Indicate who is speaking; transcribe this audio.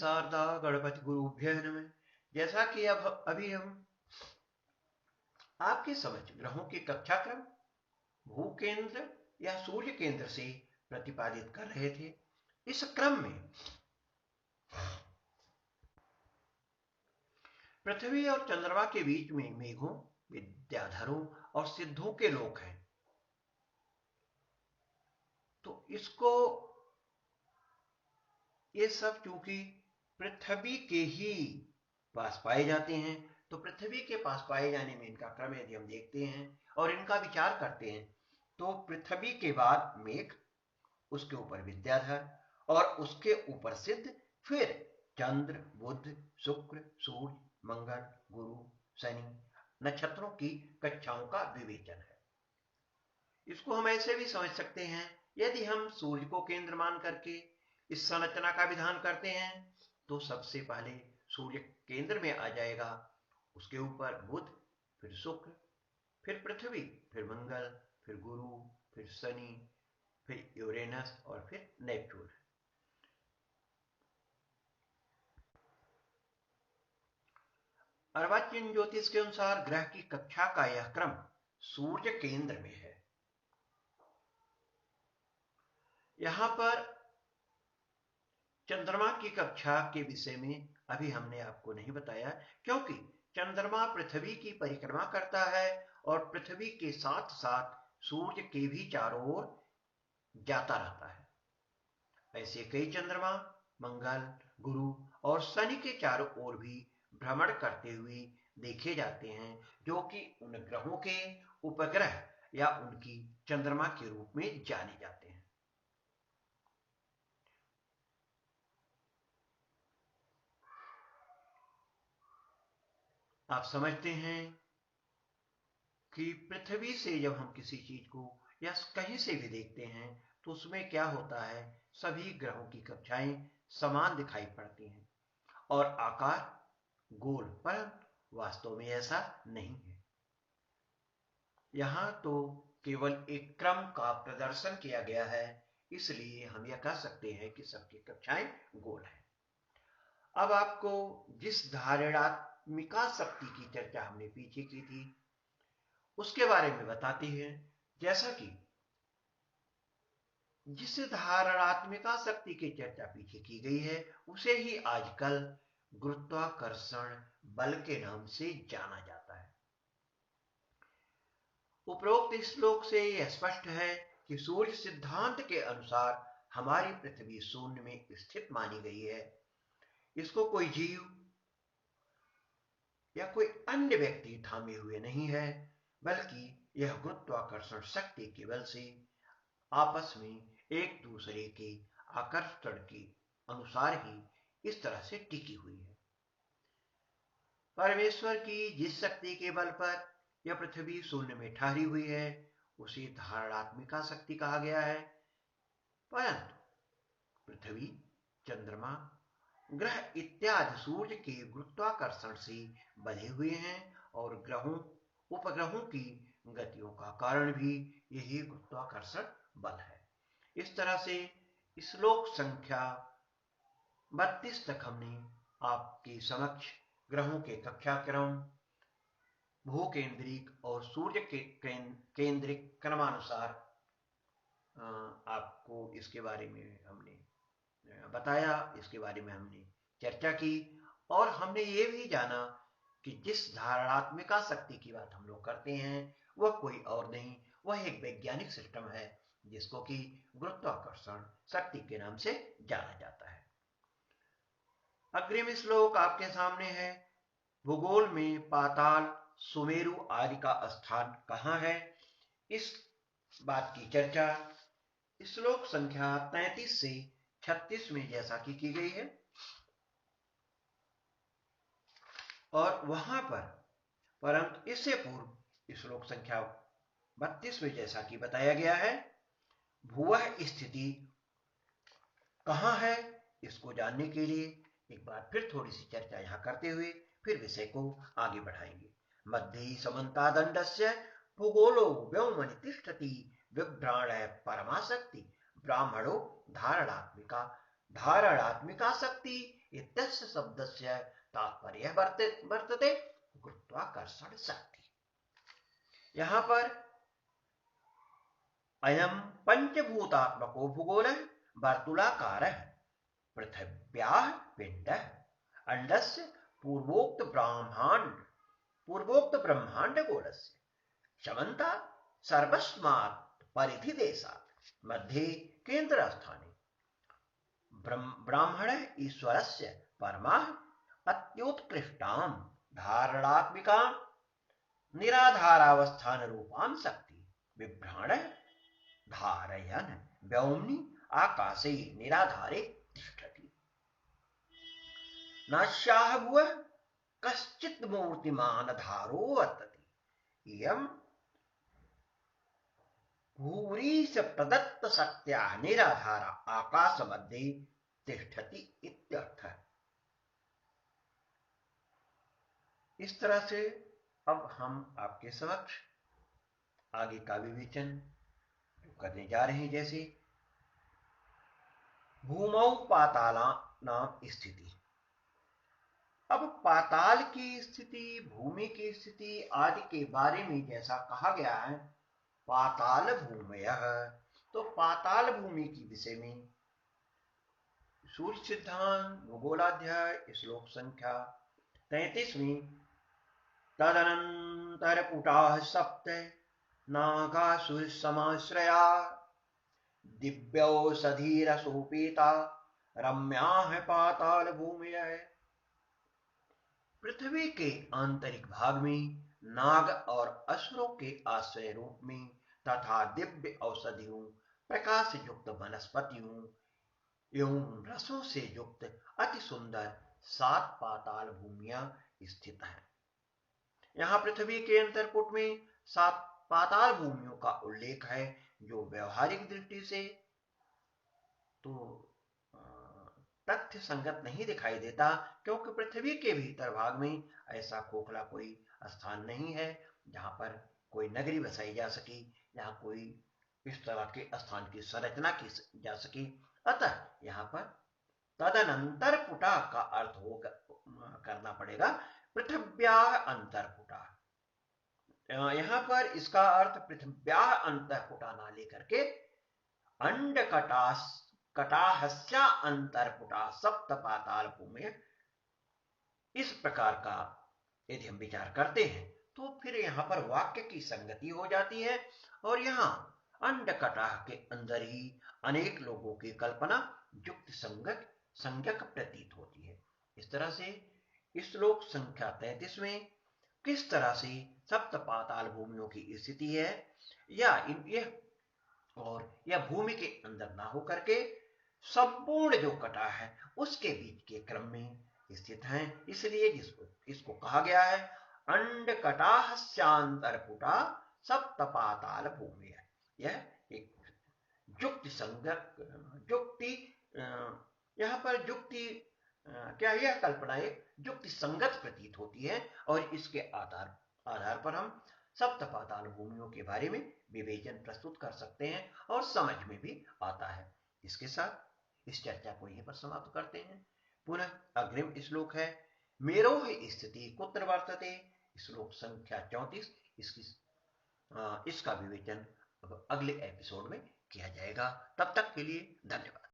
Speaker 1: शारदा गणपति गुरुभ्यः नमः। जैसा कि अब अभी हम आपके समझ ग्रहों के कक्षाक्रम भू केंद्र या सूर्य केंद्र से प्रतिपादित कर रहे थे। इस क्रम में पृथ्वी और चंद्रमा के बीच में मेघों, विद्याधरों और सिद्धों के लोक हैं। तो इसको ये सब चूंकि पृथ्वी के ही पास पाए जाते हैं, तो पृथ्वी के पास पाए जाने में इनका क्रम यदि हम देखते हैं और इनका विचार करते हैं, तो पृथ्वी के बाद मेघ, उसके ऊपर विद्याधर और उसके ऊपर सिद्ध, फिर चंद्र, बुध, शुक्र, सूर्य, मंगल, गुरु, शनि, नक्षत्रों की कक्षाओं का विवेचन है। इसको हम ऐसे भी समझ सकते हैं, यदि हम सूर्य को केंद्र मान करके इस संरचना का विधान करते हैं, तो सबसे पहले सूर्य केंद्र में आ जाएगा, उसके ऊपर बुध, फिर शुक्र, फिर पृथ्वी, फिर मंगल, फिर गुरु, फिर शनि, फिर यूरेनस और फिर नेपच्यून। अर्वाचीन ज्योतिष के अनुसार ग्रह की कक्षा का यह क्रम सूर्य केंद्र में है। यहां पर चंद्रमा की कक्षा के विषय में अभी हमने आपको नहीं बताया, क्योंकि चंद्रमा पृथ्वी की परिक्रमा करता है और पृथ्वी के साथ साथ सूर्य के भी चारों ओर जाता रहता है। ऐसे कई चंद्रमा मंगल, गुरु और शनि के चारों ओर भी भ्रमण करते हुए देखे जाते हैं, जो कि उन ग्रहों के उपग्रह या उनकी चंद्रमा के रूप में जाने जाते हैं। आप समझते हैं कि पृथ्वी से जब हम किसी चीज को या कहीं से भी देखते हैं, तो उसमें क्या होता है, सभी ग्रहों की कक्षाएं समान दिखाई पड़ती हैं और आकार गोल, परंतु वास्तव में ऐसा नहीं है। यहां तो केवल एक क्रम का प्रदर्शन किया गया है, इसलिए हम यह कह सकते हैं कि सबकी कक्षाएं गोल हैं। अब आपको जिस धारणात्मिका शक्ति की चर्चा हमने पीछे की थी, उसके बारे में बताते हैं। जैसा कि जिस धारणात्मिका शक्ति की चर्चा पीछे की गई है, उसे ही आजकल गुरुत्वाकर्षण बल के नाम से जाना जाता है। उपरोक्त श्लोक से यह स्पष्ट है कि सूर्य सिद्धांत के अनुसार हमारी पृथ्वी शून्य में स्थित मानी गई है। इसको कोई जीव या कोई अन्य व्यक्ति थामे हुए नहीं है, बल्कि यह गुरुत्वाकर्षण शक्ति के बल से आपस में एक दूसरे के आकर्षण के अनुसार ही इस तरह से टिकी हुई है। परमेश्वर की जिस शक्ति के बल पर यह पृथ्वी शून्य में ठहरी हुई है, उसे धारणात्मिका शक्ति कहा गया है। परंतु पृथ्वी, चंद्रमा, ग्रह इत्यादि सूर्य के गुरुत्वाकर्षण से बंधे हुए हैं और ग्रहों, उपग्रहों की गतियों का कारण भी यही गुरुत्वाकर्षण बल है। इस तरह से श्लोक संख्या 32 तक हमने आपके समक्ष ग्रहों के कक्षाक्रम, भूकेंद्रिक और सूर्य के केंद्रिक क्रमानुसार आपको इसके बारे में हमने बताया, इसके बारे में हमने चर्चा की और हमने ये भी जाना कि जिस धारणात्मिका शक्ति की बात हम लोग करते हैं, वह कोई और नहीं, वह एक वैज्ञानिक सिस्टम है जिसको कि गुरुत्वाकर्षण शक्ति के नाम से जाना जाता है। अग्रिम श्लोक आपके सामने है। भूगोल में पाताल, सुमेरु आदि का स्थान कहाँ है, इस बात की चर्चा श्लोक संख्या 33 से 36 में जैसा कि की गई है, और वहां पर परंतु इससे पूर्व श्लोक संख्या 32 में जैसा कि बताया गया है, भूवह स्थिति कहां है, इसको जानने के लिए एक बार फिर थोड़ी सी चर्चा यहां करते हुए फिर विषय को आगे बढ़ाएंगे। मध्य समन्तादंडस्य भूगोलो व्योमनि तिष्ठति विभ्राण परमाशक्ति ब्राह्मणो धारणात्मिका धारणात्मिका शक्ति इत्यस्य शब्दस्य तात्पर्य वर्तते गुरुत्वाकर्षण शक्ति। यहाँ पर अयम पंचभूतात्मको भूगोलः वर्तुलाकारः पृथिव्याः पिण्डः अंडस्य पूर्वोक्त ब्रह्मांड गोलस्य समन्ता सर्वस्मात् परिधि देशात् मध्ये केन्द्रस्थाने ब्राह्मण ईश्वरस्य परमाः अत्युत्कृष्टां धारणात्मिकां निराधारावस्थान रूपां शक्ति बिभ्राण धारयन् व्योम्नि आकाशे निराधारे तिष्ठति। नास्याः भुवः कश्चित् मूर्तिमान् धारो वर्तते इयं भूरीश प्रदत्त शक्त्या निराधार आकाश मध्ये तिष्ठति इत्यर्थ। इस तरह से अब हम आपके समक्ष आगे का विवेचन करने जा रहे हैं। जैसे भूमौ पातालानां स्थिति। अब पाताल की स्थिति, भूमि की स्थिति आदि के बारे में जैसा कहा गया है पाताल भूमयः, तो पाताल भूमि के विषय में सूर्य सिद्धांत भूगोलाध्याय श्लोक संख्या 33 तदनंतर पुटाः सप्त नागासुर समाश्रया दिव्यौषधीरसोपेता रम्याः पाताल भूमयः। पृथ्वी के आंतरिक भाग में नाग और असुरों के आश्रय रूप में तथा दिव्य औषधियों, प्रकाश युक्त वनस्पतियों एवं रसों से युक्त अति सुंदर 7 पाताल भूमियां स्थित हैं। यहाँ पृथ्वी के अंतरपुट में 7 पाताल भूमियों का उल्लेख है, जो व्यवहारिक दृष्टि से तो तथ्य संगत नहीं दिखाई देता, क्योंकि पृथ्वी के भीतर भाग में ऐसा खोखला कोई स्थान नहीं है जहां पर कोई नगरी बसाई जा सके, जहां कोई इस तरह के स्थान की संरचना की जा सके। अतः यहाँ पर तदनंतर पुटा का अर्थ हो करना पड़ेगा पृथिव्या अंतरपुटा। यहाँ पर इसका अर्थ पृथिव्या अंतरपुटा ना लेकर के अंड कटाहस्या अंतरपुटा सप्त पाताल भूमि, इस प्रकार का यदि हम विचार करते हैं तो फिर यहाँ पर वाक्य की संगति हो जाती है और यहाँ अंड कटाह के अंदर ही अनेक लोगों की कल्पना युक्त संज्ञक प्रतीत होती है। इस तरह से श्लोक संख्या 33 में किस तरह से सप्त पाताल भूमियों की स्थिति है यह भूमि के अंदर ना होकर के संपूर्ण जो कटा है उसके बीच के क्रम में स्थित है, इसलिए इसको कहा गया है अंड कटाहस्यांतरपुटा सप्त पाताल भूमि है। यह एक युक्ति यहाँ पर युक्ति क्या, यह कल्पना एक युक्ति संगत प्रतीत होती है और इसके आधार पर हम सप्त पाताल भूमियों के बारे में विवेचन प्रस्तुत कर सकते हैं और समझ में भी आता है। इसके साथ इस चर्चा को यहीं पर समाप्त करते हैं। पुनः अग्रिम श्लोक है मेरोः स्थिति कुत्र वर्तते, श्लोक संख्या 34। इसका विवेचन अब अगले एपिसोड में किया जाएगा। तब तक के लिए धन्यवाद।